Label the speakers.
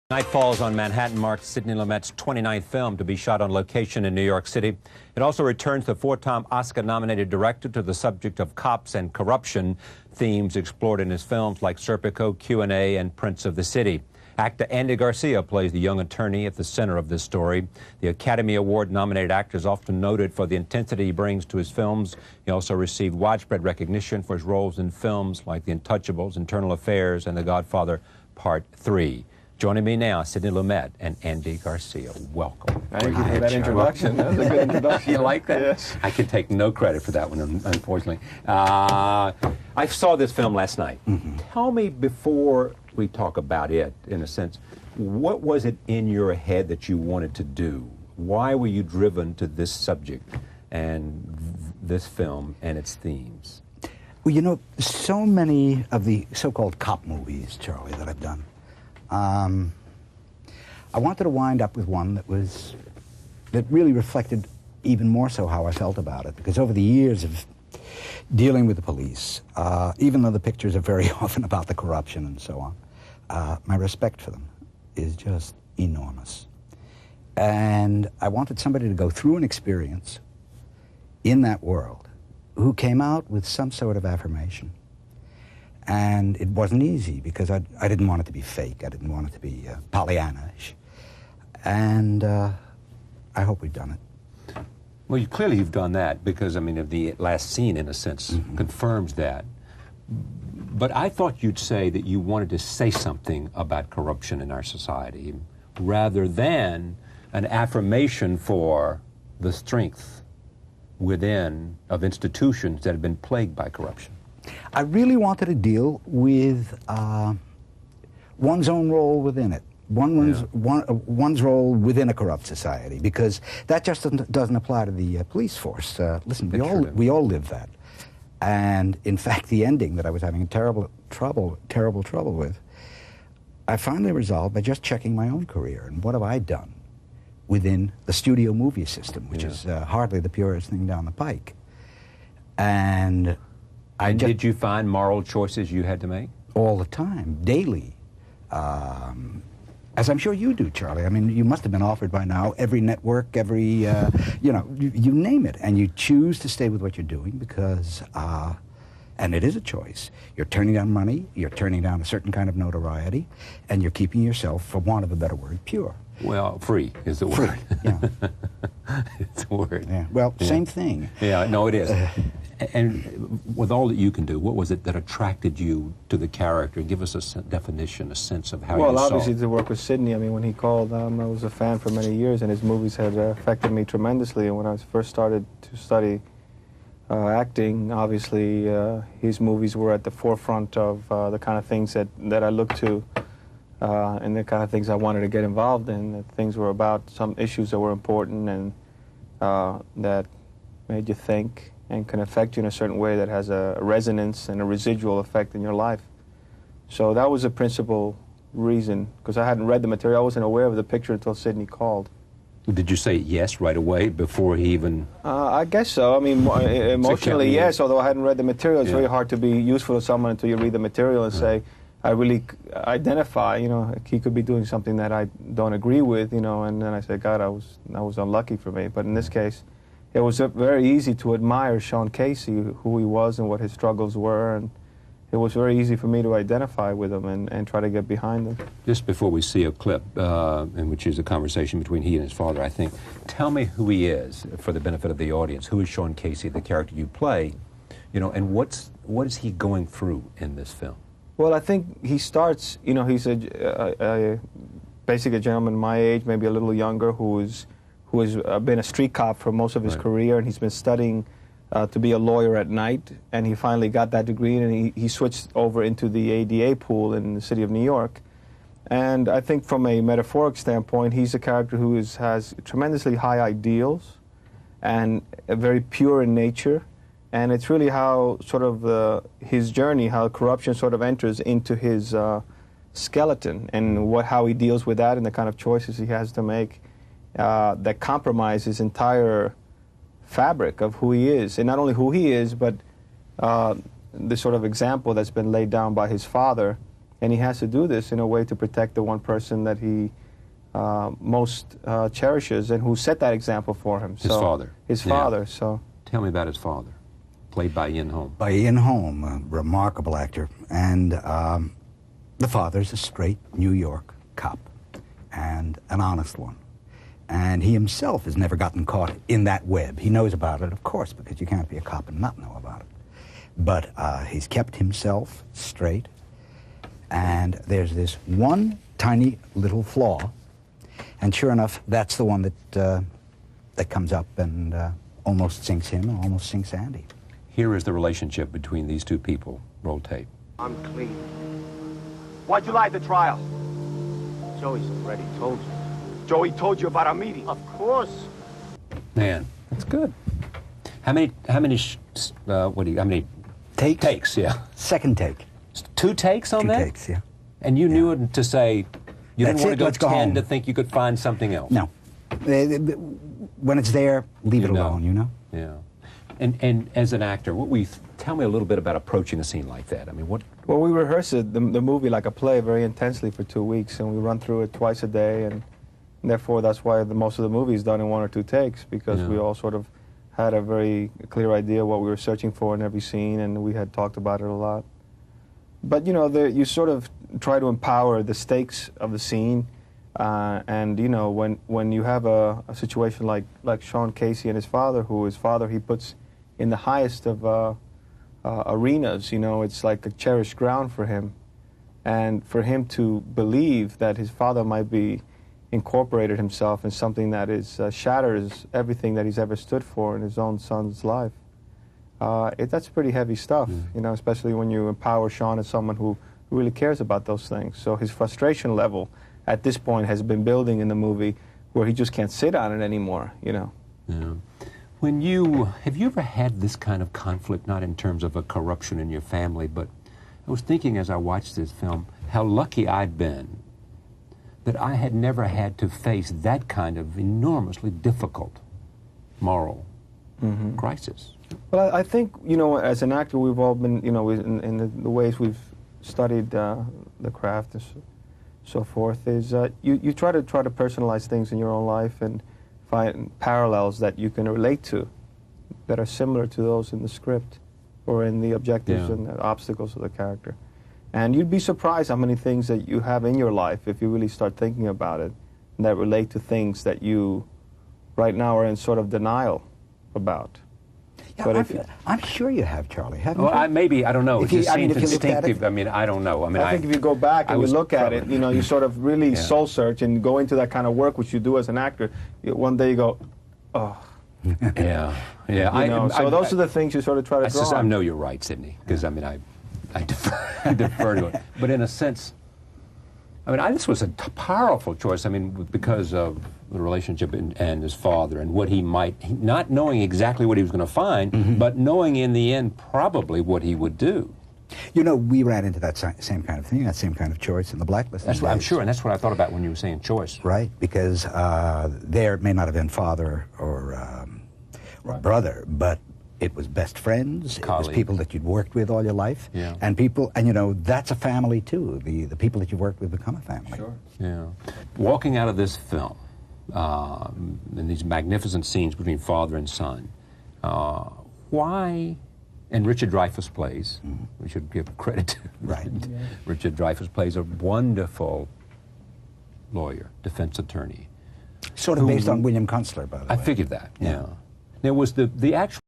Speaker 1: Night Falls on Manhattan marks Sidney Lumet's 29th film to be shot on location in New York City. It also returns the four-time Oscar-nominated director to the subject of cops and corruption, themes explored in his films like Serpico, Q&A, and Prince of the City. Actor Andy Garcia plays the young attorney at the center of this story. The Academy Award-nominated actor is often noted for the intensity he brings to his films. He also received widespread recognition for his roles in films like The Untouchables, Internal Affairs, and The Godfather Part 3. Joining me now, Sidney Lumet and Andy Garcia. Welcome.
Speaker 2: Thank you for that introduction. That was a good introduction.
Speaker 1: You like that?
Speaker 2: Yes.
Speaker 1: I can take no credit for that one, unfortunately. I saw this film last night. Tell me, before we talk about it, in a sense, what was it in your head that you wanted to do? Why were you driven to this subject and this film and its themes?
Speaker 3: Well, you know, so many of the so-called cop movies, Charlie, that I've done, I wanted to wind up with one that really reflected even more so how I felt about it, because over the years of dealing with the police, even though the pictures are very often about the corruption and so on, my respect for them is just enormous. And I wanted somebody to go through an experience in that world who came out with some sort of affirmation. And it wasn't easy, because I didn't want it to be fake. I didn't want it to be Pollyanna-ish. And I hope we've done it.
Speaker 1: Well, clearly you've done that, because, I mean, the last scene, in a sense, confirms that. But I thought you'd say that you wanted to say something about corruption in our society, rather than an affirmation for the strength within of institutions that have been plagued by corruption.
Speaker 3: I really wanted to deal with one's own role within it, one's role within a corrupt society, because that just doesn't apply to the police force. Listen, we all live that. And in fact, the ending that I was having terrible trouble with, I finally resolved by just checking my own career and what have I done within the studio movie system, which is hardly the purest thing down the pike. And
Speaker 1: did you find moral choices you had to make?
Speaker 3: All the time, daily. As I'm sure you do, Charlie. I mean, you must have been offered by now every network, every, you know, you name it. And you choose to stay with what you're doing because, and it is a choice. You're turning down money, you're turning down a certain kind of notoriety, and you're keeping yourself, for want of a better word, pure.
Speaker 1: Well, free is the word.
Speaker 3: Yeah.
Speaker 1: It's the word.
Speaker 3: Yeah. Well, same thing.
Speaker 1: Yeah, no, it is. And with all that you can do, what was it that attracted you to the character? Give us a definition, a sense of how you saw it.
Speaker 2: Well, obviously to work with Sidney. I mean, when he called, I was a fan for many years, and his movies had affected me tremendously. And when I first started to study acting, obviously his movies were at the forefront of the kind of things that I looked to and the kind of things I wanted to get involved in. That things were about some issues that were important and that made you think and can affect you in a certain way that has a resonance and a residual effect in your life. So that was the principal reason, because I hadn't read the material. I wasn't aware of the picture until Sidney called.
Speaker 1: Did you say yes right away before he even...
Speaker 2: I guess so. I mean, emotionally, yes, although I hadn't read the material. It's very hard to be useful to someone until you read the material and say, I really identify, you know, he could be doing something that I don't agree with, you know, and then I said, God, that was unlucky for me. But in this case, it was very easy to admire Sean Casey, who he was and what his struggles were, and it was very easy for me to identify with him and try to get behind him.
Speaker 1: Just before we see a clip, in which is a conversation between he and his father, I think, tell me who he is for the benefit of the audience. Who is Sean Casey, the character you play, you know, and what is he going through in this film?
Speaker 2: Well, I think he starts, you know, he's basically a gentleman my age, maybe a little younger, who has been a street cop for most of his career, and he's been studying to be a lawyer at night, and he finally got that degree, and he switched over into the ADA pool in the city of New York. And I think from a metaphoric standpoint, he's a character who has tremendously high ideals and very pure in nature, and it's really how sort of his journey, how corruption sort of enters into his skeleton, and how he deals with that and the kind of choices he has to make that compromise his entire fabric of who he is. And not only who he is, but the sort of example that's been laid down by his father And he has to do this in a way to protect the one person that he most cherishes and who set that example for him.
Speaker 1: His father.
Speaker 2: His father, so.
Speaker 1: Tell me about his father, played by Ian Holm.
Speaker 3: By Ian Holm, a remarkable actor. And the father's a straight New York cop, and an honest one. And he himself has never gotten caught in that web. He knows about it, of course, because you can't be a cop and not know about it. But he's kept himself straight. And there's this one tiny little flaw, and sure enough, that's the one that that comes up and almost sinks him and almost sinks Andy.
Speaker 1: Here is the relationship between these two people. Roll tape.
Speaker 4: I'm clean. Why'd you lie at the trial? Joey's already told you. Joey told you about our meeting? Of course.
Speaker 1: Man, that's good. How many
Speaker 3: Takes?
Speaker 1: takes, yeah.
Speaker 3: Second take.
Speaker 1: 2 takes on that?
Speaker 3: 2 takes, yeah.
Speaker 1: And you knew it to say, you
Speaker 3: That's
Speaker 1: didn't want
Speaker 3: it,
Speaker 1: to go
Speaker 3: let's go
Speaker 1: 10
Speaker 3: home.
Speaker 1: to think you could find something else.
Speaker 3: No. When it's there, leave it alone, you know?
Speaker 1: Yeah. And as an actor, tell me a little bit about approaching a scene like that. I mean, what?
Speaker 2: Well, we rehearse it, the movie like a play very intensely for 2 weeks, and we run through it twice a day, and therefore that's why most of the movie is done in 1 or 2 takes, because we all sort of had a very clear idea what we were searching for in every scene, and we had talked about it a lot. But, you know, you sort of try to empower the stakes of the scene, and, you know, when you have a situation like Sean Casey and his father, he puts in the highest of arenas, you know, it's like a cherished ground for him. And for him to believe that his father might be incorporated himself in something that shatters everything that he's ever stood for in his own son's life, that's pretty heavy stuff, you know, especially when you empower Sean as someone who really cares about those things. So his frustration level at this point has been building in the movie, where he just can't sit on it anymore, you know.
Speaker 1: Yeah. Have you ever had this kind of conflict, not in terms of a corruption in your family, but I was thinking as I watched this film, how lucky I'd been that I had never had to face that kind of enormously difficult moral crisis.
Speaker 2: Well, I think, you know, as an actor, we've all been, you know, in the ways we've studied the craft and so forth, is you try to personalize things in your own life and find parallels that you can relate to, that are similar to those in the script or in the objectives and the obstacles of the character. And you'd be surprised how many things that you have in your life, if you really start thinking about it, that relate to things that you right now are in sort of denial about.
Speaker 3: Yeah,
Speaker 2: But
Speaker 3: I'm sure you have, Charlie. Haven't
Speaker 1: Well,
Speaker 3: you?
Speaker 1: I don't know.
Speaker 3: If
Speaker 1: It
Speaker 3: you-
Speaker 1: just
Speaker 3: I mean,
Speaker 1: seems
Speaker 3: if you looked at
Speaker 1: instinctive.
Speaker 3: it-
Speaker 1: I mean, I don't know. I mean,
Speaker 2: I think if you go back and you look at it, you know, you sort of really soul search and go into that kind of work which you do as an actor. One day you go, oh.
Speaker 1: Yeah.
Speaker 2: You know, so those are the things you sort of try to draw
Speaker 1: I
Speaker 2: on.
Speaker 1: know you're right, Sidney, because I mean, I defer to it. But in a sense, I mean, this was a powerful choice. I mean, because of the relationship and his father and what he not knowing exactly what he was going to find, but knowing in the end probably what he would do.
Speaker 3: You know, we ran into that same kind of thing, that same kind of choice in The Blacklist.
Speaker 1: That's what I'm sure, and that's what I thought about when you were saying choice.
Speaker 3: Right, because there may not have been father or brother, but it was best friends, it was people that you'd worked with all your life, and you know, that's a family too. The people that you've worked with become a family.
Speaker 2: Sure.
Speaker 1: Yeah. Walking out of this film, in these magnificent scenes between father and son, why, and Richard Dreyfuss plays, we should give credit to Richard Dreyfuss plays a wonderful lawyer, defense attorney.
Speaker 3: Sort of based on William Kunstler, by the way.
Speaker 1: I figured that, yeah. There was the actual